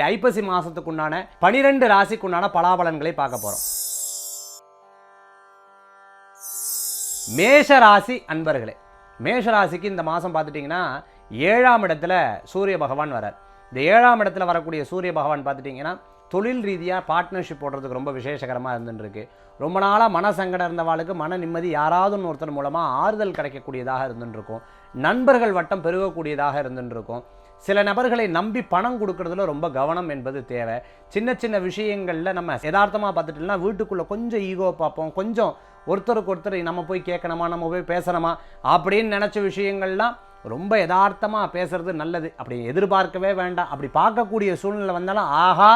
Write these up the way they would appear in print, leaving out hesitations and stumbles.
ஐப்பசி மாசத்துக்குண்டான 12 ராசிக்குண்டான பலாபலன்களை பார்க்க போறோம். மேஷ ராசி அன்பர்களே, மேஷ ராசிக்கு இந்த மாதம் பார்த்துட்டிங்கன்னா 7ஆம் இடத்துல சூரிய பகவான் வரார். இந்த 7ஆம் இடத்துல வரக்கூடிய சூரிய பகவான் பார்த்துட்டிங்கன்னா தொழில் ரீதியாக பார்ட்னர்ஷிப் போடுறதுக்கு ரொம்ப விசேஷகரமாக இருந்துருக்கு. ரொம்ப நாளாக மன சங்கடம் இருந்தவாளுக்கு மன நிம்மதி யாராவது ஒருத்தர் மூலமாக ஆறுதல் கிடைக்கக்கூடியதாக இருந்துருக்கும். நண்பர்கள் வட்டம் பெருகக்கூடியதாக இருந்துருக்கும். சில நபர்களை நம்பி பணம் கொடுக்கறதுல ரொம்ப கவனம் என்பது தேவை. சின்ன சின்ன விஷயங்களில் நம்ம யதார்த்தமாக பார்த்துட்டோம்னா வீட்டுக்குள்ளே கொஞ்சம் ஈகோ பார்ப்போம், கொஞ்சம் ஒருத்தருக்கு ஒருத்தர் நம்ம போய் கேட்கணுமா, நம்ம போய் பேசணுமா அப்படின்னு நினச்ச விஷயங்கள்லாம் ரொம்ப யதார்த்தமாக பேசுறது நல்லது. அப்படி எதிர்பார்க்கவே வேண்டாம். அப்படி பார்க்கக்கூடிய சூழ்நிலை வந்தாலும் ஆஹா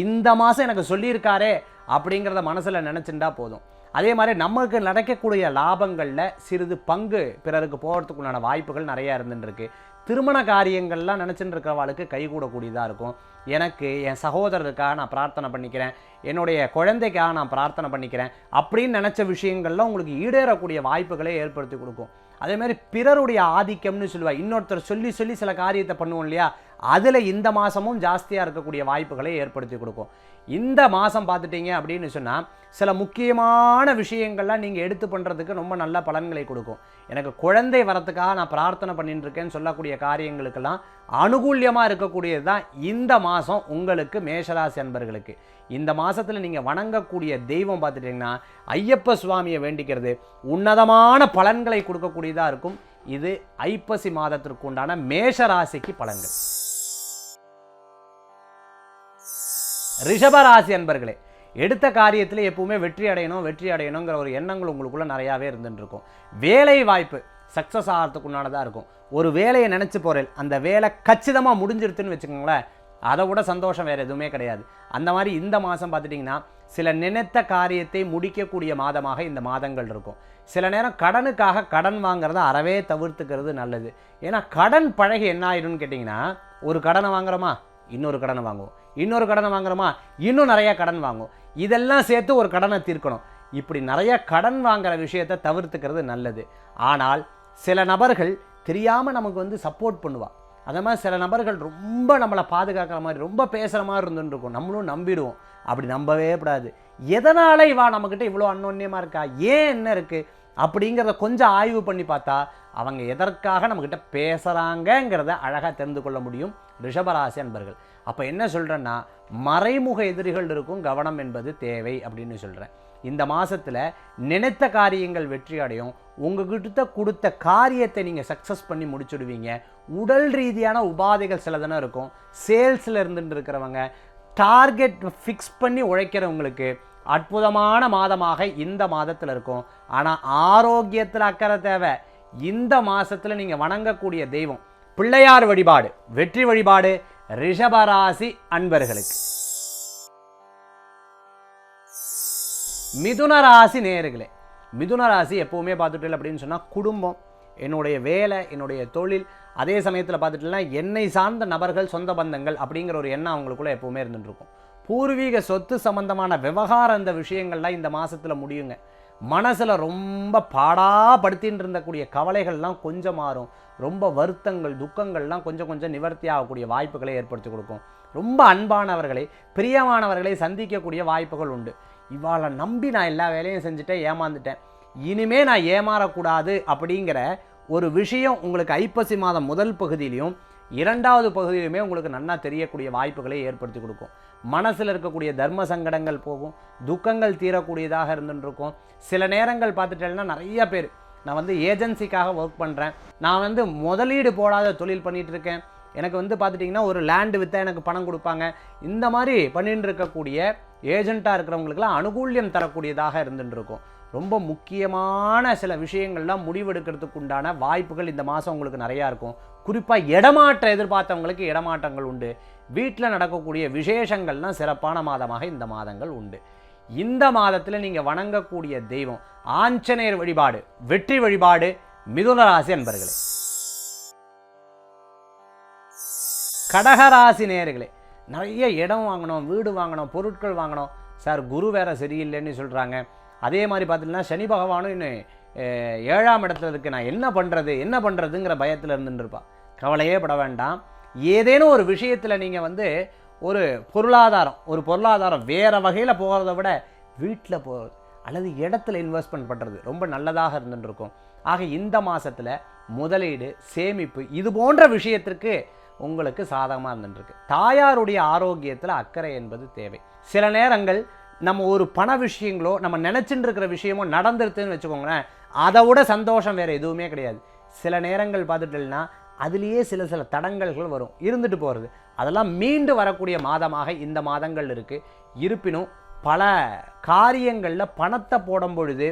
இந்த மாதம் எனக்கு சொல்லியிருக்காரே அப்படிங்கிறத மனசில் நினச்சிருந்தா போதும். அதே மாதிரி நமக்கு நடக்கக்கூடிய லாபங்களில் சிறிது பங்கு பிறருக்கு போகிறதுக்குண்டான வாய்ப்புகள் நிறையா இருந்துருக்கு. திருமண காரியங்கள்லாம் நினச்சிட்டு இருக்கிறவாளுக்கு கைகூடக்கூடியதாக இருக்கும். எனக்கு என் சகோதரருக்காக நான் பிரார்த்தனை பண்ணிக்கிறேன், என்னுடைய குழந்தைக்காக நான் பிரார்த்தனை பண்ணிக்கிறேன் அப்படின்னு நினச்ச விஷயங்கள்லாம் உங்களுக்கு ஈடேறக்கூடிய வாய்ப்புகளை ஏற்படுத்தி கொடுக்கும். அதேமாதிரி பிறருடைய ஆதிக்கம்னு சொல்லுவாள், இன்னொருத்தர் சொல்லி சொல்லி சில காரியத்தை பண்ணுவோம் இல்லையா, அதில் இந்த மாதமும் ஜாஸ்தியாக இருக்கக்கூடிய வாய்ப்புகளை ஏற்படுத்தி கொடுக்கும். இந்த மாதம் பார்த்துட்டிங்க அப்படின்னு சொன்னால் சில முக்கியமான விஷயங்கள்லாம் நீங்கள் எடுத்து பண்ணுறதுக்கு ரொம்ப நல்ல பலன்களை கொடுக்கும். எனக்கு குழந்தை வரத்துக்காக நான் பிரார்த்தனை பண்ணிட்டு இருக்கேன்னு சொல்லக்கூடிய காரியங்களுக்கெல்லாம் அனுகூல்யமாக இருக்கக்கூடியது தான் இந்த மாதம் உங்களுக்கு மேஷராசி அன்பர்களுக்கு. இந்த மாதத்தில் நீங்கள் வணங்கக்கூடிய தெய்வம் பார்த்துட்டிங்கன்னா ஐயப்ப சுவாமியை வேண்டிக்கிறது உன்னதமான பலன்களை கொடுக்கக்கூடியதாக இருக்கும். இது ஐப்பசி மாதத்திற்கு உண்டான மேஷராசிக்கு பலன்கள். ரிஷபராசி அன்பர்களே, எடுத்த காரியத்தில் எப்பவுமே வெற்றி அடையணுங்கிற ஒரு எண்ணங்கள் உங்களுக்குள்ள நிறையாவே இருந்துருக்கும். வேலை வாய்ப்பு சக்ஸஸ் ஆகிறதுக்குண்டானதாக இருக்கும். ஒரு வேலையை நினச்சி போகிறேன், அந்த வேலை கச்சிதமாக முடிஞ்சிருத்துன்னு வச்சுக்கோங்களேன், அதை விட சந்தோஷம் வேறு எதுவுமே கிடையாது. அந்த மாதிரி இந்த மாதம் பார்த்துட்டிங்கன்னா சில நினைத்த காரியத்தை முடிக்கக்கூடிய மாதமாக இந்த மாதங்கள் இருக்கும். சில நேரம் கடனுக்காக கடன் வாங்குறத அறவே தவிர்த்துக்கிறது நல்லது. ஏன்னா கடன் பழகி என்ன ஆயிடும்னு கேட்டிங்கன்னா, ஒரு கடனை வாங்குறோமா இன்னொரு கடனை வாங்குவோம், இன்னொரு கடனை வாங்குறோமா இன்னும் நிறையா கடன் வாங்குவோம், இதெல்லாம் சேர்த்து ஒரு கடனை தீர்க்கணும். இப்படி நிறைய கடன் வாங்குற விஷயத்தை தவிர்த்துக்கிறது நல்லது. ஆனால் சில நபர்கள் தெரியாமல் நமக்கு சப்போர்ட் பண்ணுவாள். அதே மாதிரி சில நபர்கள் ரொம்ப நம்மளை பாதுகாக்கிற மாதிரி ரொம்ப பேசுகிற மாதிரி இருந்துருக்கும், நம்மளும் நம்பிடுவோம். அப்படி நம்பவே கூடாது. எதனால் இவா நம்மக்கிட்ட இவ்வளோ அன்னோன்யமாக இருக்கா, ஏன் என்ன இருக்குது அப்படிங்கிறத கொஞ்சம் ஆய்வு பண்ணி பார்த்தா அவங்க எதற்காக நம்மக்கிட்ட பேசுகிறாங்கங்கிறத அழகாக தெரிந்து கொள்ள முடியும் ரிஷபராசி அன்பர்கள். அப்போ என்ன சொல்கிறேன்னா, மறைமுக எதிரிகள் இருக்கும், கவனம் என்பது தேவை அப்படின்னு சொல்கிறேன். இந்த மாதத்தில் நினைத்த காரியங்கள் வெற்றி அடையும். உங்ககிட்ட கொடுத்த காரியத்தை நீங்கள் சக்ஸஸ் பண்ணி முடிச்சுடுவீங்க. உடல் ரீதியான உபாதைகள் சில தினம் இருக்கும். சேல்ஸில் இருந்துட்டு இருக்கிறவங்க, டார்கெட் ஃபிக்ஸ் பண்ணி உழைக்கிறவங்களுக்கு அற்புதமான மாதமாக இந்த மாதத்தில் இருக்கும். ஆனால் ஆரோக்கியத்தில் அக்கறை தேவை. இந்த மாதத்தில் நீங்கள் வணங்கக்கூடிய தெய்வம் பிள்ளையார் வழிபாடு வெற்றி வழிபாடு ரிஷபராசி அன்பர்களுக்கு. மிதுன ராசி நேயர்களே, மிதுன ராசி எப்போவுமே பார்த்துட்டு அப்படின்னு சொன்னால் குடும்பம், என்னுடைய வேலை, என்னுடைய தொழில், அதே சமயத்தில் பார்த்துட்டுனா என்னை சார்ந்த நபர்கள், சொந்த பந்தங்கள் அப்படிங்கிற ஒரு எண்ணம் அவங்களுக்குள்ள எப்போவுமே இருந்துட்டுருக்கும். பூர்வீக சொத்து சம்பந்தமான விவகாரம் இந்த விஷயங்கள்லாம் இந்த மாதத்தில் முடியுங்க. மனசில் ரொம்ப பாடாப்படுத்தின்னு இருந்தக்கூடிய கவலைகள்லாம் கொஞ்சம் மாறும். ரொம்ப வருத்தங்கள், துக்கங்கள்லாம் கொஞ்சம் கொஞ்சம் நிவர்த்தி ஆகக்கூடிய வாய்ப்புகளை ஏற்படுத்தி கொடுக்கும். ரொம்ப அன்பானவர்களை, பிரியமானவர்களை சந்திக்கக்கூடிய வாய்ப்புகள் உண்டு. இவாளை நம்பி நான் எல்லா வேலையும் செஞ்சுட்டேன், ஏமாந்துட்டேன், இனிமே நான் ஏமாறக்கூடாது அப்படிங்கிற ஒரு விஷயம் உங்களுக்கு ஐப்பசி மாதம் முதல் பகுதியிலையும் 2வது பகுதியிலுமே உங்களுக்கு நன்னா தெரியக்கூடிய வாய்ப்புகளை ஏற்படுத்தி கொடுக்கும். மனசில் இருக்கக்கூடிய தர்ம சங்கடங்கள் போகும், துக்கங்கள் தீரக்கூடியதாக இருந்துருக்கும். சில நேரங்கள் பார்த்துட்டேன்னா நிறைய பேர் நான் ஏஜென்சிக்காக ஒர்க் பண்ணுறேன், நான் முதலீடு போடாத தொழில் பண்ணிகிட்டு இருக்கேன், எனக்கு பார்த்துட்டிங்கன்னா ஒரு லேண்டு விற்றா எனக்கு பணம் கொடுப்பாங்க, இந்த மாதிரி பண்ணிட்டு இருக்கக்கூடிய ஏஜெண்ட்டாக இருக்கிறவங்களுக்கெல்லாம் அனுகூல்யம் தரக்கூடியதாக இருந்துருக்கும். ரொம்ப முக்கியமான சில விஷயங்கள்லாம் முடிவெடுக்கிறதுக்கு உண்டான வாய்ப்புகள் இந்த மாதம் உங்களுக்கு நிறையா இருக்கும். குறிப்பாக இடமாற்றம் எதிர்பார்த்தவங்களுக்கு இடமாற்றங்கள் உண்டு. வீட்டில் நடக்கக்கூடிய விசேஷங்கள்லாம் சிறப்பான மாதமாக இந்த மாதங்கள் உண்டு. இந்த மாதத்தில் நீங்கள் வணங்கக்கூடிய தெய்வம் ஆஞ்சநேயர் வழிபாடு வெற்றி வழிபாடு மிதுன ராசி அன்பர்களே. கடகராசி நேயர்களே, நிறைய இடம் வாங்கணும், வீடு வாங்கணும், பொருட்கள் வாங்கணும் சார், குரு வேற சரியில்லைன்னு சொல்கிறாங்க. அதே மாதிரி பார்த்திங்கன்னா சனி பகவானும் இன்னும் 7ஆம் இடத்துல இருக்குது, நான் என்ன பண்ணுறதுங்கிற பயத்தில் இருந்துருப்பா. கவலையே பட வேண்டாம். ஏதேனும் ஒரு விஷயத்தில் நீங்கள் ஒரு பொருளாதாரம் வேறு வகையில் போகிறத விட வீட்டில் போகிறது அல்லது இடத்துல இன்வெஸ்ட்மெண்ட் பண்ணுறது ரொம்ப நல்லதாக இருந்துருக்கும். ஆக இந்த மாதத்தில் முதலீடு, சேமிப்பு இது போன்ற விஷயத்திற்கு உங்களுக்கு சாதகமாக இருந்துருக்கு. தாயாருடைய ஆரோக்கியத்தில் அக்கறை என்பது தேவை. சில நேரங்கள் நம்ம ஒரு பண விஷயங்களோ நம்ம நினச்சிட்டு இருக்கிற விஷயமோ நடந்துருதுன்னு வச்சுக்கோங்களேன், அதை விட சந்தோஷம் வேறு எதுவுமே கிடையாது. சில நேரங்கள் பார்த்துட்டேன்னா அதுலேயே சில தடங்கல்கள் வரும், இருந்துட்டு போகிறது. அதெல்லாம் மீண்டு வரக்கூடிய மாதமாக இந்த மாதங்கள் இருக்குது. இருப்பினும் பல காரியங்களில் பணத்தை போடும் பொழுது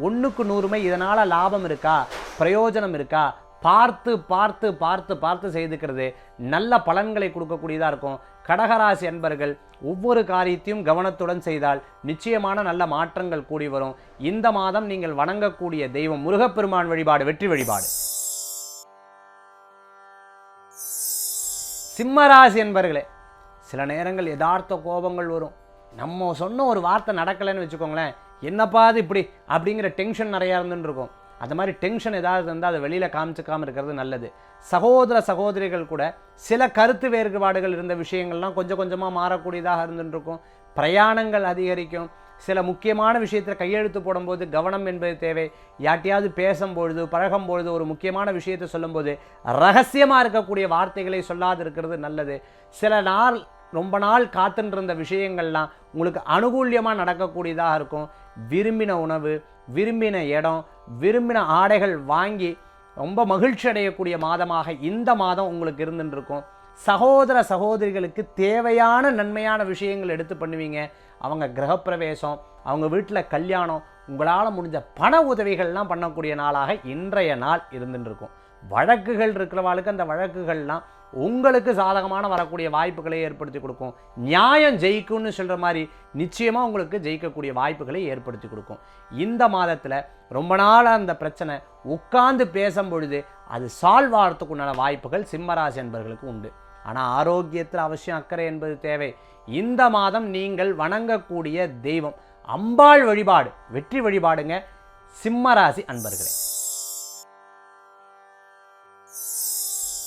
1க்கு 100 இதனால் லாபம் இருக்கா, பிரயோஜனம் இருக்கா, பார்த்து பார்த்து பார்த்து பார்த்து செய்துக்கிறது நல்ல பலன்களை கொடுக்கக்கூடியதாக இருக்கும். கடகராசி அன்பர்கள் ஒவ்வொரு காரியத்தையும் கவனத்துடன் செய்தால் நிச்சயமான நல்ல மாற்றங்கள் கூடி வரும். இந்த மாதம் நீங்கள் வணங்கக்கூடிய தெய்வம் முருகப்பெருமான் வழிபாடு வெற்றி வழிபாடு. சிம்மராசி என்பர்களே, சில நேரங்கள் யதார்த்த கோபங்கள் வரும். நம்ம சொன்ன ஒரு வார்த்தை நடக்கலைன்னு வச்சுக்கோங்களேன், என்னப்பா அது இப்படி அப்படிங்கிற டென்ஷன் நிறையா இருந்துன்னு இருக்கும். அந்த மாதிரி டென்ஷன் ஏதாவது இருந்தால் அதை வெளியில் காமிச்சிக்காமல் இருக்கிறது நல்லது. சகோதர சகோதரிகள் கூட சில கருத்து வேறுபாடுகள் இருந்த விஷயங்கள்லாம் கொஞ்சம் கொஞ்சமாக மாறக்கூடியதாக இருந்துருக்கும். பிரயாணங்கள் அதிகரிக்கும். சில முக்கியமான விஷயத்தில் கையெழுத்து போடும்போது கவனம் என்பது தேவை. யார்ட்டையாவது பேசும்பொழுது பழகும்பொழுது ஒரு முக்கியமான விஷயத்தை சொல்லும்போது ரகசியமாக இருக்கக்கூடிய வார்த்தைகளை சொல்லாது இருக்கிறது நல்லது. ரொம்ப நாள் காத்துருந்த விஷயங்கள்லாம் உங்களுக்கு அனுகூல்யமாக நடக்கக்கூடியதாக இருக்கும். விரும்பின உணவு, விரும்பின இடம், விரும்பின ஆடைகள் வாங்கி ரொம்ப மகிழ்ச்சி அடையக்கூடிய மாதமாக இந்த மாதம் உங்களுக்கு இருந்துருக்கும். சகோதர சகோதரிகளுக்கு தேவையான நன்மையான விஷயங்கள் எடுத்து பண்ணுவீங்க. அவங்க கிரகப்பிரவேசம், அவங்க வீட்டில் கல்யாணம், உங்களால் முடிஞ்ச பண உதவிகள்லாம் பண்ணக்கூடிய நாளாக இன்றைய நாள் இருந்துருக்கும். வழக்குகள் இருக்கிறவாளுக்கு அந்த வழக்குகள்லாம் உங்களுக்கு சாதகமான வரக்கூடிய வாய்ப்புகளை ஏற்படுத்தி கொடுக்கும். நியாயம் ஜெயிக்கும்னு சொல்கிற மாதிரி நிச்சயமாக உங்களுக்கு ஜெயிக்கக்கூடிய வாய்ப்புகளை ஏற்படுத்தி கொடுக்கும். இந்த மாதத்தில் ரொம்ப நாளாக அந்த பிரச்சனை உட்கார்ந்து பேசும் பொழுது அது சால்வ் ஆகிறதுக்குண்டான வாய்ப்புகள் சிம்மராசி என்பவர்களுக்கு உண்டு. ஆனால் ஆரோக்கியத்தில் அவசியம் அக்கறை என்பது தேவை. இந்த மாதம் நீங்கள் வணங்கக்கூடிய தெய்வம் அம்பாள் வழிபாடு வெற்றி வழிபாடுங்க சிம்மராசி அன்பர்களே.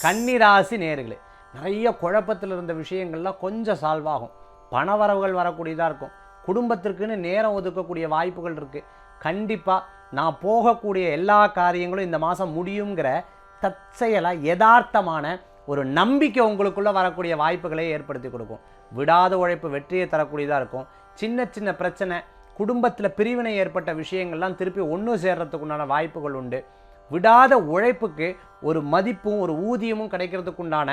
கன்னிராசி நேயர்களே, நிறைய குழப்பத்தில் இருந்த விஷயங்கள்லாம் கொஞ்சம் சால்வ் ஆகும். பணவரவுகள் வரக்கூடியதாக இருக்கும். குடும்பத்திற்குன்னு நேரம் ஒதுக்கக்கூடிய வாய்ப்புகள் இருக்குது. கண்டிப்பாக நான் போகக்கூடிய எல்லா காரியங்களும் இந்த மாதம் முடியுங்கிற தற்செயலாக யதார்த்தமான ஒரு நம்பிக்கை உங்களுக்குள்ளே வரக்கூடிய வாய்ப்புகளை ஏற்படுத்தி கொடுக்கும். விடாத உழைப்பு வெற்றியை தரக்கூடியதாக இருக்கும். சின்ன சின்ன பிரச்சனை, குடும்பத்தில் பிரிவினை ஏற்பட்ட விஷயங்கள்லாம் திருப்பி ஒன்று சேர்றதுக்குண்டான வாய்ப்புகள் உண்டு. விடாத உழைப்புக்கு ஒரு மதிப்பும் ஒரு ஊதியமும் கிடைக்கிறதுக்குண்டான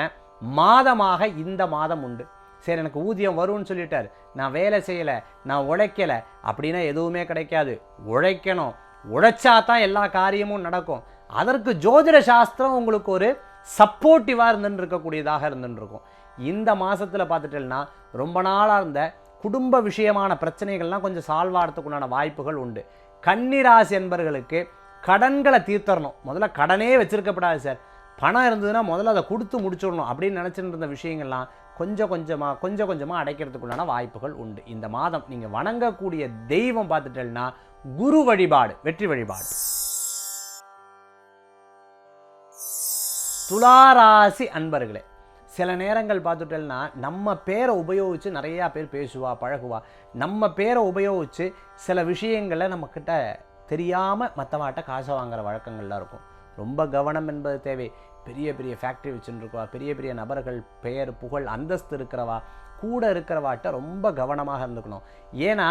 மாதமாக இந்த மாதம் உண்டு. சரி, எனக்கு ஊதியம் வரும்னு சொல்லிட்டார், நான் வேலை செய்யலை, நான் உழைக்கலை அப்படின்னா எதுவுமே கிடைக்காது. உழைக்கணும், உழைச்சா தான் எல்லா காரியமும் நடக்கும். அதற்கு ஜோதிட சாஸ்திரம் உங்களுக்கு ஒரு சப்போர்ட்டிவாக இருந்துன்னு இருக்கக்கூடியதாக இருந்துருக்கும். இந்த மாதத்தில் பார்த்துட்டேன்னா ரொம்ப நாளாக இருந்த குடும்ப விஷயமான பிரச்சனைகள்லாம் கொஞ்சம் சால்வ் ஆகிறதுக்குண்டான வாய்ப்புகள் உண்டு. கன்னிராசி என்பவர்களுக்கு கடன்களை தீர்த்தரணும். முதல்ல கடனே வச்சிருக்கப்படாது சார், பணம் இருந்ததுன்னா முதல்ல அதை கொடுத்து முடிச்சிடணும் அப்படின்னு நினச்சிட்டு இருந்த விஷயங்கள்லாம் கொஞ்சம் கொஞ்சமாக அடைக்கிறதுக்குள்ளான வாய்ப்புகள் உண்டு. இந்த மாதம் நீங்கள் வணங்கக்கூடிய தெய்வம் பார்த்துட்டேன்னா குரு வழிபாடு வெற்றி வழிபாடு. துளாராசி அன்பர்களே, சில நேரங்கள் பார்த்துட்டேன்னா நம்ம பேரை உபயோகித்து நிறையா பேர் பேசுவா பழகுவா. நம்ம பேரை உபயோகித்து சில விஷயங்களை நம்மக்கிட்ட தெரியாமல் மற்றவாட்ட காசை வாங்குகிற வழக்கங்கள்லாம் இருக்கும். ரொம்ப கவனம் என்பது தேவை. பெரிய பெரிய ஃபேக்ட்ரி வச்சுருக்கவா, பெரிய பெரிய நபர்கள் பெயர் புகழ் அந்தஸ்து இருக்கிறவா கூட இருக்கிறவாட்ட ரொம்ப கவனமாக இருந்துக்கணும். ஏன்னா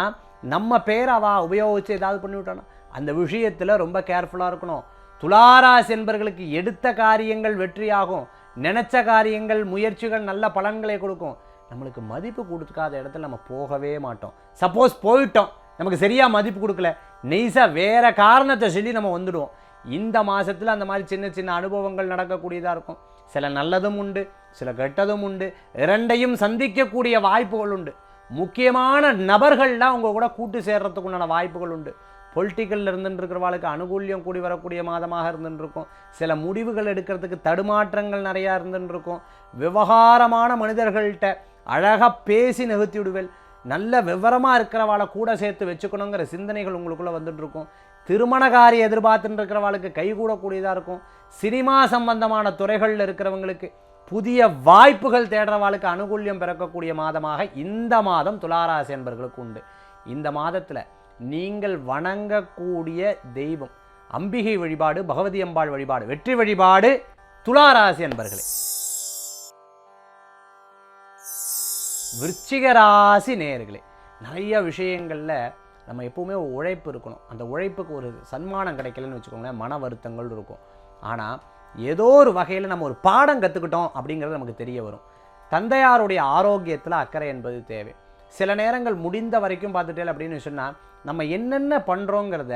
நம்ம பேரை உபயோகித்து ஏதாவது பண்ணிவிட்டோன்னா அந்த விஷயத்தில் ரொம்ப கேர்ஃபுல்லாக இருக்கணும். துளாராசி என்பவர்களுக்கு எடுத்த காரியங்கள் வெற்றியாகும். நினச்ச காரியங்கள் முயற்சிகள் நல்ல பலன்களை கொடுக்கும். நம்மளுக்கு மதிப்பு கொடுக்காத இடத்துல நம்ம போகவே மாட்டோம். சப்போஸ் போயிட்டோம், நமக்கு சரியாக மதிப்பு கொடுக்கல, நெய்ஸாக வேறு காரணத்தை சொல்லி நம்ம வந்துடுவோம். இந்த மாதத்தில் அந்த மாதிரி சின்ன சின்ன அனுபவங்கள் நடக்கக்கூடியதாக இருக்கும். சில நல்லதும் உண்டு, சில கெட்டதும் உண்டு. இரண்டையும் சந்திக்கக்கூடிய வாய்ப்புகள் உண்டு. முக்கியமான நபர்கள்லாம் உங்கள் கூட கூட்டு சேர்றதுக்குண்டான வாய்ப்புகள் உண்டு. பொலிட்டிக்கலில் இருந்துருக்கிறவாளுக்கு அனுகூல்யம் கூடி வரக்கூடிய மாதமாக இருந்துருக்கும். சில முடிவுகள் எடுக்கிறதுக்கு தடுமாற்றங்கள் நிறையா இருந்துருக்கும். விவகாரமான மனிதர்கள்ட்ட அழகாக பேசி நிகழ்த்தி விடுவேல். நல்ல விவரமாக இருக்கிறவாளை கூட சேர்த்து வச்சுக்கணுங்கிற சிந்தனைகள் உங்களுக்குள்ளே வந்துட்டுருக்கும். திருமண காரியம் எதிர்பார்த்துட்டு இருக்கிறவாளுக்கு கைகூடக்கூடியதாக இருக்கும். சினிமா சம்பந்தமான துறைகளில் இருக்கிறவங்களுக்கு புதிய வாய்ப்புகள் தேடுறவாளுக்கு அனுகூல்யம் பிறக்கக்கூடிய மாதமாக இந்த மாதம் துளாராசி என்பர்களுக்கு உண்டு. இந்த மாதத்தில் நீங்கள் வணங்கக்கூடிய தெய்வம் அம்பிகை வழிபாடு, பகவதி அம்பாள் வழிபாடு, வெற்றி வழிபாடு துளாராசி என்பர்களே. விருச்சிக ராசி நேயர்களே, நிறைய விஷயங்களில் நம்ம எப்பவுமே உழைப்பு இருக்கணும். அந்த உழைப்புக்கு ஒரு சன்மானம் கிடைக்கலன்னு வச்சுக்கோங்களேன், மன வருத்தங்கள் இருக்கும். ஆனால் ஏதோ ஒரு வகையில் நம்ம ஒரு பாடம் கற்றுக்கிட்டோம் அப்படிங்கிறது நமக்கு தெரிய வரும். தந்தையாருடைய ஆரோக்கியத்தில் அக்கறை என்பது தேவை. சில நேரங்கள் முடிந்த வரைக்கும் பார்த்துட்டே அப்படின்னு சொன்னால் நம்ம என்னென்ன பண்ணுறோங்கிறத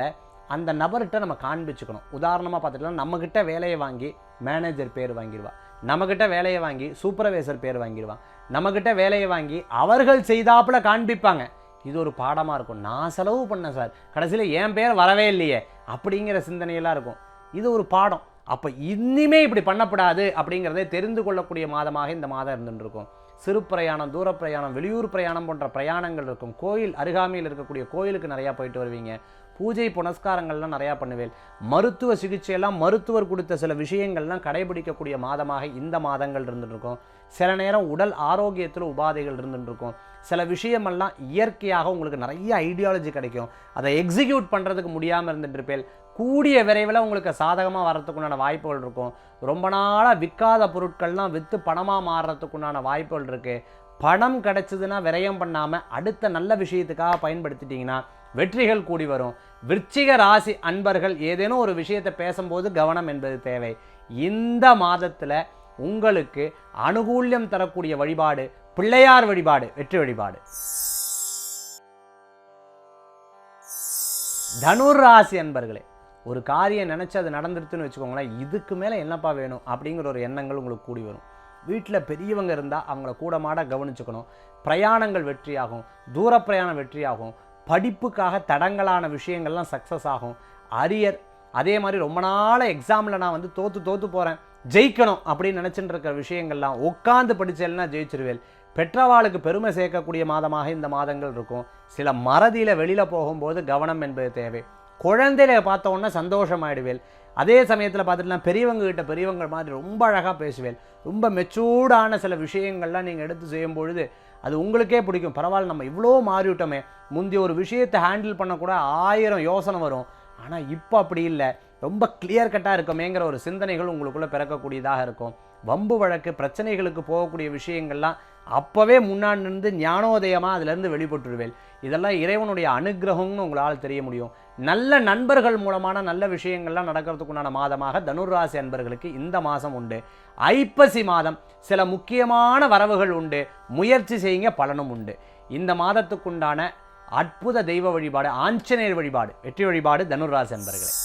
அந்த நபர்கிட்ட நம்ம காண்பிச்சுக்கணும். உதாரணமாக பார்த்துட்டோம்னா நம்மக்கிட்ட வேலையை வாங்கி மேனேஜர் பேர் வாங்கிடுவா, நம்மக்கிட்ட வேலையை வாங்கி சூப்பர்வைசர் பேர் வாங்கிடுவான், நம்மக்கிட்ட வேலையை வாங்கி அவர்கள் செய்தாப்புல காண்பிப்பாங்க. இது ஒரு பாடமாக இருக்கும். நான் செலவு பண்ணேன் சார், கடைசியில் என் பேர் வரவே இல்லையே அப்படிங்கிற சிந்தனையெல்லாம் இருக்கும். இது ஒரு பாடம். அப்போ இனிமே இப்படி பண்ணப்படாது அப்படிங்கிறதை தெரிந்து கொள்ளக்கூடிய மாதமாக இந்த மாதம் இருந்துருக்கும். சிறு பிரயாணம், தூர பிரயாணம், வெளியூர் பிரயாணம் போன்ற பிரயாணங்கள் இருக்கும். கோயில் அருகாமையில் இருக்கக்கூடிய கோயிலுக்கு நிறையா போயிட்டு வருவீங்க. பூஜை புனஸ்காரங்கள்லாம் நிறையா பண்ணுவேன். மருத்துவ சிகிச்சையெல்லாம் மருத்துவர் கொடுத்த சில விஷயங்கள்லாம் கடைபிடிக்கக்கூடிய மாதமாக இந்த மாதங்கள் இருந்துருக்கும். சில நேரம் உடல் ஆரோக்கியத்தில் உபாதைகள் இருந்துருக்கும். சில விஷயமெல்லாம் இயற்கையாக உங்களுக்கு நிறைய ஐடியாலஜி கிடைக்கும். அதை எக்ஸிக்யூட் பண்ணுறதுக்கு முடியாமல் இருந்துட்டுருப்பேன். கூடிய விரைவில் உங்களுக்கு சாதகமாக வர்றதுக்குண்டான வாய்ப்புகள் இருக்கும். ரொம்ப நாளாக விற்காத பொருட்கள்லாம் விற்று பணமாக மாறுறதுக்குண்டான வாய்ப்புகள் இருக்குது. பணம் கிடைச்சதுன்னா விரயம் பண்ணாமல் அடுத்த நல்ல விஷயத்துக்காக பயன்படுத்திட்டிங்கன்னா வெற்றிகள் கூடி வரும். விருச்சிக ராசி அன்பர்கள் ஏதேனும் ஒரு விஷயத்தை பேசும்போது கவனம் என்பது தேவை. இந்த மாதத்தில் உங்களுக்கு அனுகூல்யம் தரக்கூடிய வழிபாடு பிள்ளையார் வழிபாடு, வெற்றி வழிபாடு. தனுர் ராசி அன்பர்களே, ஒரு காரியம் நினச்சி அது நடந்துருதுன்னு வச்சுக்கோங்களேன், இதுக்கு மேலே என்னப்பா வேணும் அப்படிங்கிற ஒரு எண்ணங்கள் உங்களுக்கு கூடி வரும். வீட்டில் பெரியவங்க இருந்தால் அவங்கள கூட மாட கவனிச்சுக்கணும். பிரயாணங்கள் வெற்றியாகும், தூர பிரயாணம் வெற்றியாகும். படிப்புக்காக தடங்கலான விஷயங்கள்லாம் சக்ஸஸ் ஆகும். அரியர், அதே மாதிரி ரொம்ப நாள் எக்ஸாமில் நான் வந்து தோற்று போகிறேன், ஜெயிக்கணும் அப்படின்னு நினச்சிட்டு இருக்கிற விஷயங்கள்லாம் உட்காந்து படித்தேன்னா ஜெயிச்சிருவேல். பெற்றவாளுக்கு பெருமை சேர்க்கக்கூடிய மாதமாக இந்த மாதங்கள் இருக்கும். சில மறதியில் வெளியில் போகும்போது கவனம் என்பது தேவை. குழந்தையில பார்த்தோன்னா சந்தோஷமாயிடுவேல். அதே சமயத்தில் பார்த்துட்டுலாம் பெரியவங்க மாதிரி ரொம்ப அழகாக பேசுவேல். ரொம்ப மெச்சூர்டான சில விஷயங்கள்லாம் நீங்கள் எடுத்து செய்யும் பொழுது அது உங்களுக்கே பிடிக்கும். பரவாயில்ல, நம்ம இவ்வளோ மாறிவிட்டோமே, முந்தைய ஒரு விஷயத்தை ஹேண்டில் பண்ணக்கூட 1000 யோசனை வரும், ஆனால் இப்போ அப்படி இல்லை, ரொம்ப கிளியர் கட்டாக இருக்குமேங்கிற ஒரு சிந்தனைகள் உங்களுக்குள்ளே பிறக்கக்கூடியதாக இருக்கும். வம்பு வழக்கு பிரச்சனைகளுக்கு போகக்கூடிய விஷயங்கள்லாம் அப்போவே முன்னாடி இருந்து ஞானோதயமாக அதிலேருந்து வெளிப்பட்டுருவேல். இதெல்லாம் இறைவனுடைய அனுகிரகம்னு உங்களால் தெரிய முடியும். நல்ல நண்பர்கள் மூலமான நல்ல விஷயங்கள்லாம் நடக்கிறதுக்குண்டான மாதமாக தனுராசி அன்பர்களுக்கு இந்த மாதம் உண்டு. ஐப்பசி மாதம் சில முக்கியமான வரவுகள் உண்டு. முயற்சி செய்யுங்க, பலனும் உண்டு. இந்த மாதத்துக்குண்டான அற்புத தெய்வ வழிபாடு ஆஞ்சநேயர் வழிபாடு, வெற்றி வழிபாடு தனுராசி அன்பர்களே.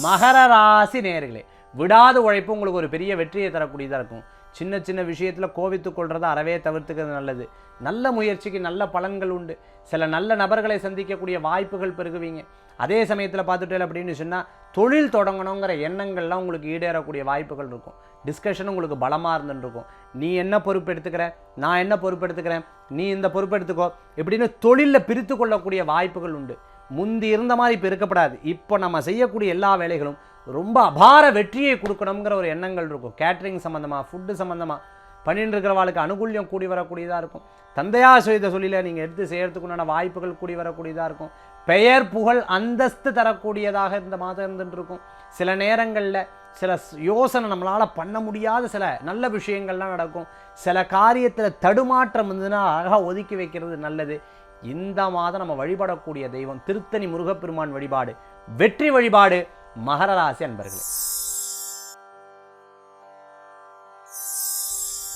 மகர ராசி நேயர்களே, விடாத உழைப்பு உங்களுக்கு ஒரு பெரிய வெற்றியை தரக்கூடியதாக இருக்கும். சின்ன சின்ன விஷயத்தில் கோவித்து கொள்றதை அறவே தவிர்த்துக்கிறது நல்லது. நல்ல முயற்சிக்கு நல்ல பலன்கள் உண்டு. சில நல்ல நபர்களை சந்திக்கக்கூடிய வாய்ப்புகள் பெருகுவீங்க. அதே சமயத்தில் பார்த்துட்டேன் அப்படின்னு சொன்னால் தொழில் தொடங்கணுங்கிற எண்ணங்கள்லாம் உங்களுக்கு ஈடேறக்கூடிய வாய்ப்புகள் இருக்கும். டிஸ்கஷன் உங்களுக்கு பலமாக இருந்துருக்கும். நீ என்ன பொறுப்பு எடுத்துக்கிற, நான் என்ன பொறுப்பு எடுத்துக்கிறேன், நீ இந்த பொறுப்பு எடுத்துக்கோ, இப்படின்னு தொழிலில் பிரித்து கொள்ளக்கூடிய வாய்ப்புகள் உண்டு. முந்தி இருந்த மாதிரி இப்போ இருக்கப்படாது. இப்போ நம்ம செய்யக்கூடிய எல்லா வேலைகளும் ரொம்ப அபார வெற்றியை கொடுக்கணுங்கிற ஒரு எண்ணங்கள் இருக்கும். கேட்ரிங் சம்மந்தமாக, ஃபுட்டு சம்மந்தமாக பண்ணிட்டு இருக்கிறவாளுக்கு அனுகூல்யம் கூடி வரக்கூடியதாக இருக்கும். தந்தையார் செய்த சொல்லியில் நீங்கள் எடுத்து செய்யறதுக்குண்டான வாய்ப்புகள் கூடி வரக்கூடியதாக இருக்கும். பெயர் புகழ் அந்தஸ்து தரக்கூடியதாக இந்த மாதம் இருந்துட்டு இருக்கும். சில நேரங்களில் சில யோசனை நம்மளால் பண்ண முடியாத சில நல்ல விஷயங்கள்லாம் நடக்கும். சில காரியத்தில் தடுமாற்றம் இருந்ததுன்னா அழகாக ஒதுக்கி வைக்கிறது நல்லது. இந்த மாதம் நம்ம வழிபடக்கூடிய தெய்வம் திருத்தணி முருகப்பெருமான் வழிபாடு, வெற்றி வழிபாடு மகர ராசி அன்பர்களே.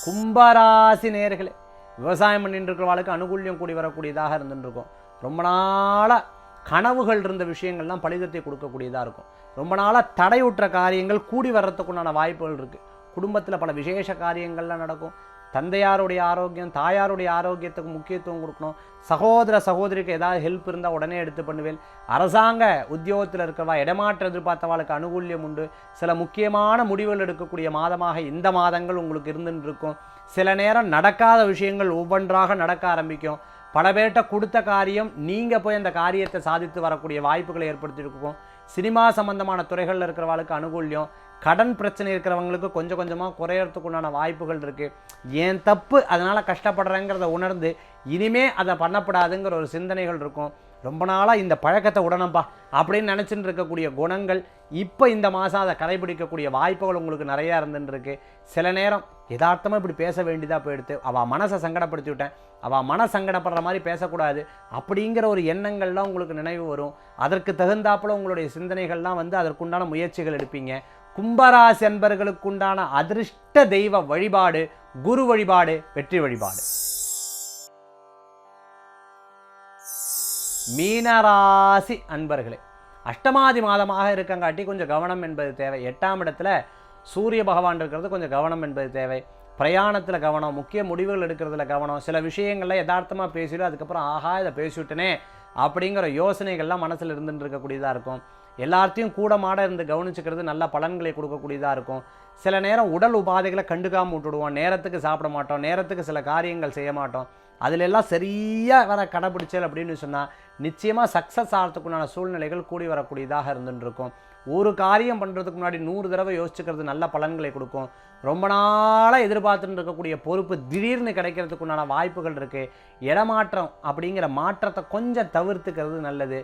கும்பராசி நேயர்களே, விவசாயம் பண்ணிட்டு இருக்கிறவங்களுக்கு அனுகூல்யம் கூடி வரக்கூடியதாக இருந்துருக்கும். ரொம்ப நாளாக கனவுகள் இருந்த விஷயங்கள்லாம் பலிதத்தை கொடுக்கக்கூடியதாக இருக்கும். ரொம்ப நாளாக தடையுற்ற காரியங்கள் கூடி வர்றதுக்குண்டான வாய்ப்புகள் இருக்குது. குடும்பத்தில் பல விசேஷ காரியங்கள்லாம் நடக்கும். தந்தையாருடைய ஆரோக்கியம், தாயாருடைய ஆரோக்கியத்துக்கு முக்கியத்துவம் கொடுக்கணும். சகோதர சகோதரிக்கு ஏதாவது ஹெல்ப் இருந்தால் உடனே எடுத்து பண்ணுவேன். அரசாங்க உத்தியோகத்தில் இருக்கிறவா இடமாற்ற எதிர்பார்த்தவாளுக்கு அனுகூல்யம் உண்டு. சில முக்கியமான முடிவுகள் எடுக்கக்கூடிய மாதமாக இந்த மாதங்கள் உங்களுக்கு இருந்துட்டு இருக்கும். சில நேரம் நடக்காத விஷயங்கள் ஒவ்வொன்றாக நடக்க ஆரம்பிக்கும். பல பேர்கிட்ட கொடுத்த காரியம் நீங்கள் போய் அந்த காரியத்தை சாதித்து வரக்கூடிய வாய்ப்புகளை ஏற்படுத்தியிருக்கும். சினிமா சம்பந்தமான துறைகளில் இருக்கிறவாளுக்கு அனுகூல்யம். கடன் பிரச்சனை இருக்கிறவங்களுக்கு கொஞ்சம் கொஞ்சமாக குறையறதுக்கு உண்டான வாய்ப்புகள் இருக்குது. ஏன் தப்பு அதனால் கஷ்டப்படுறேங்கிறத உணர்ந்து இனிமே அதை பண்ணப்படாதுங்கிற ஒரு சிந்தனைகள் இருக்கும். ரொம்ப நாளாக இந்த பழக்கத்தை உடனப்பா அப்படின்னு நினச்சிட்டு இருக்கக்கூடிய குணங்கள் இப்போ இந்த மாதம் அதை கடைபிடிக்கக்கூடிய வாய்ப்புகள் உங்களுக்கு நிறையா இருந்துருக்கு. சில நேரம் யதார்த்தமாக இப்படி பேச வேண்டியதாக போயிடுத்து, அவள் மனசை சங்கடப்படுத்தி விட்டேன், அவள் மன சங்கடப்படுற மாதிரி பேசக்கூடாது அப்படிங்கிற ஒரு எண்ணங்கள்லாம் உங்களுக்கு நினைவு வரும். அதற்கு தகுந்தாப்புல உங்களுடைய சிந்தனைகள்லாம் வந்து அதற்குண்டான முயற்சிகள் எடுப்பீங்க. கும்பராசி அன்பர்களுக்குண்டான அதிர்ஷ்ட தெய்வ வழிபாடு குரு வழிபாடு, வெற்றி வழிபாடு. மீனராசி அன்பர்களே, அஷ்டமாதி மாதமாக இருக்கங்காட்டி கொஞ்சம் கவனம் என்பது தேவை. 8ஆம் இடத்துல சூரிய பகவான் இருக்கிறது, கொஞ்சம் கவனம் என்பது தேவை. பிரயாணத்தில் கவனம், முக்கிய முடிவுகள் எடுக்கிறதுல கவனம். சில விஷயங்கள்ல யதார்த்தமாக பேசிடும், அதுக்கப்புறம் ஆஹா இதை பேசிவிட்டனே அப்படிங்கிற யோசனைகள்லாம் மனசில் இருந்துட்டு இருக்கக்கூடியதாக இருக்கும். எல்லாத்தையும் கூட மாட இருந்து கவனிச்சுக்கிறது நல்ல பலன்களை கொடுக்கக்கூடியதாக இருக்கும். சில நேரம் உடல் உபாதைகளை கண்டுக்காமல் விட்டுடுவோம். நேரத்துக்கு சாப்பிட மாட்டோம், நேரத்துக்கு சில காரியங்கள் செய்ய மாட்டோம். அதிலெல்லாம் சரியாக வர கடைப்பிடிச்சல் அப்படின்னு சொன்னால் நிச்சயமாக சக்ஸஸ் ஆகிறதுக்குண்டான சூழ்நிலைகள் கூடி வரக்கூடியதாக இருந்துட்டு இருக்கும். ஒரு காரியம் பண்ணுறதுக்கு முன்னாடி 100 தடவை யோசிச்சுக்கிறது நல்ல பலன்களை கொடுக்கும். ரொம்ப நாளாக எதிர்பார்த்துட்டு இருக்கக்கூடிய பொறுப்பு திடீர்னு கிடைக்கிறதுக்குண்டான வாய்ப்புகள் இருக்குது. இடமாற்றம் அப்படிங்கிற மாற்றத்தை கொஞ்சம் தவிர்த்துக்கிறது நல்லது.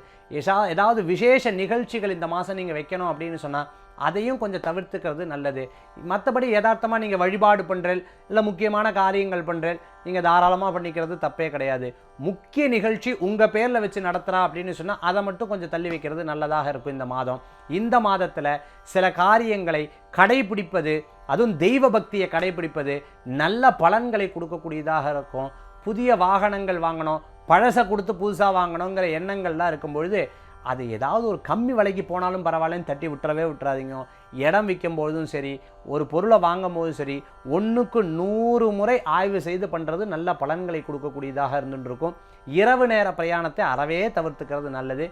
ஏதாவது விசேஷ நிகழ்ச்சிகள் இந்த மாதம் நீங்கள் வைக்கணும் அப்படின்னு சொன்னால் அதையும் கொஞ்சம் தவிர்த்துக்கிறது நல்லது. மற்றபடி யதார்த்தமாக நீங்கள் வழிபாடு பண்ணுறேன், இல்லை முக்கியமான காரியங்கள் பண்ணுறேன், நீங்கள் தாராளமாக பண்ணிக்கிறது தப்பே கிடையாது. முக்கிய நிகழ்ச்சி உங்கள் பேரில் வச்சு நடத்துகிறா அப்படின்னு சொன்னால் அதை மட்டும் கொஞ்சம் தள்ளி வைக்கிறது நல்லதாக இருக்கும் இந்த மாதம். இந்த மாதத்தில் சில காரியங்களை கடைபிடிப்பது, அதுவும் தெய்வ பக்தியை கடைபிடிப்பது நல்ல பலன்களை கொடுக்கக்கூடியதாக இருக்கும். புதிய வாகனங்கள் வாங்கணும், பழசை கொடுத்து புதுசாக வாங்கணுங்கிற எண்ணங்கள்லாம் இருக்கும் பொழுது அது ஏதாவது ஒரு கம்மி விலைக்கு போனாலும் பரவாயில்லன்னு தட்டி விட்டுறாதீங்க. இடம் விற்கும்போதும் சரி, ஒரு பொருளை வாங்கும் போதும் சரி, 1க்கு 100 முறை ஆய்வு செய்து பண்ணுறது நல்ல பலன்களை கொடுக்கக்கூடியதாக இருந்துருக்கும். இரவு நேர பிரயாணத்தை அறவே தவிர்த்துக்கிறது நல்லது.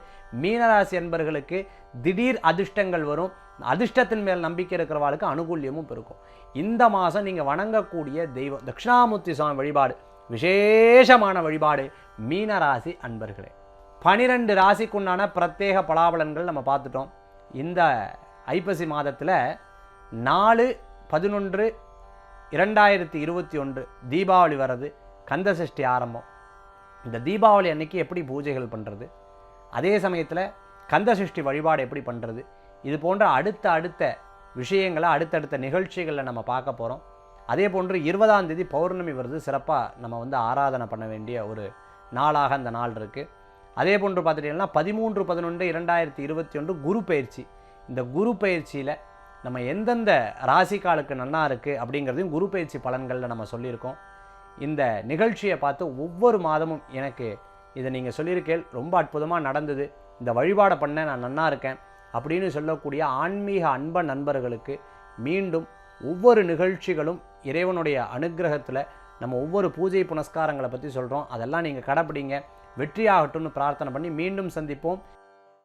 மீனராசி என்பர்களுக்கு திடீர் அதிர்ஷ்டங்கள் வரும். அதிர்ஷ்டத்தின் மேல் நம்பிக்கை இருக்கிறவாளுக்கு அனுகூல்யமும் பெருக்கும். இந்த மாதம் நீங்கள் வணங்கக்கூடிய தெய்வம் தட்சிணாமூர்த்தி சுவாமி வழிபாடு விசேஷமான வழிபாடு. மீனராசி அன்பர்களே, 12 ராசிக்குண்டான பிரத்யேக பலாபலன்கள் நம்ம பார்த்துட்டோம். இந்த ஐப்பசி மாதத்தில் 4/11/2021 தீபாவளி வர்றது, கந்தசஷ்டி ஆரம்பம். இந்த தீபாவளி அன்னைக்கு எப்படி பூஜைகள் பண்ணுறது, அதே சமயத்தில் கந்தசஷ்டி வழிபாடு எப்படி பண்ணுறது, இது போன்ற அடுத்த விஷயங்களை அடுத்தடுத்த நிகழ்ச்சிகளில் நம்ம பார்க்க போகிறோம். அதே போன்று 20ஆம் தேதி பௌர்ணமி வருது, சிறப்பாக நம்ம வந்து ஆராதனை பண்ண வேண்டிய ஒரு நாளாக அந்த நாள் இருக்குது. அதே போன்று பார்த்துட்டிங்கன்னா 13/11/2021 குரு பயிற்சி. இந்த குரு பயிற்சியில் நம்ம எந்தெந்த ராசிக்காலுக்கு நன்னா இருக்குது அப்படிங்கிறதையும் குரு பயிற்சி பலன்களில் நம்ம சொல்லியிருக்கோம். இந்த நிகழ்ச்சியை பார்த்து ஒவ்வொரு மாதமும் எனக்கு இதை நீங்கள் சொல்லியிருக்கேன், ரொம்ப அற்புதமாக நடந்தது, இந்த வழிபாடை பண்ண நான் நன்னா இருக்கேன் அப்படின்னு சொல்லக்கூடிய ஆன்மீக அன்ப நண்பர்களுக்கு மீண்டும் ஒவ்வொரு நிகழ்ச்சிகளும் இறைவனுடைய அனுகிரகத்தில் நம்ம ஒவ்வொரு பூஜை புனஸ்காரங்களை பற்றி சொல்கிறோம். அதெல்லாம் நீங்கள் கடைப்பிடிங்க, வெற்றியாகட்டும்னு பிரார்த்தனை பண்ணி மீண்டும் சந்திப்போம்.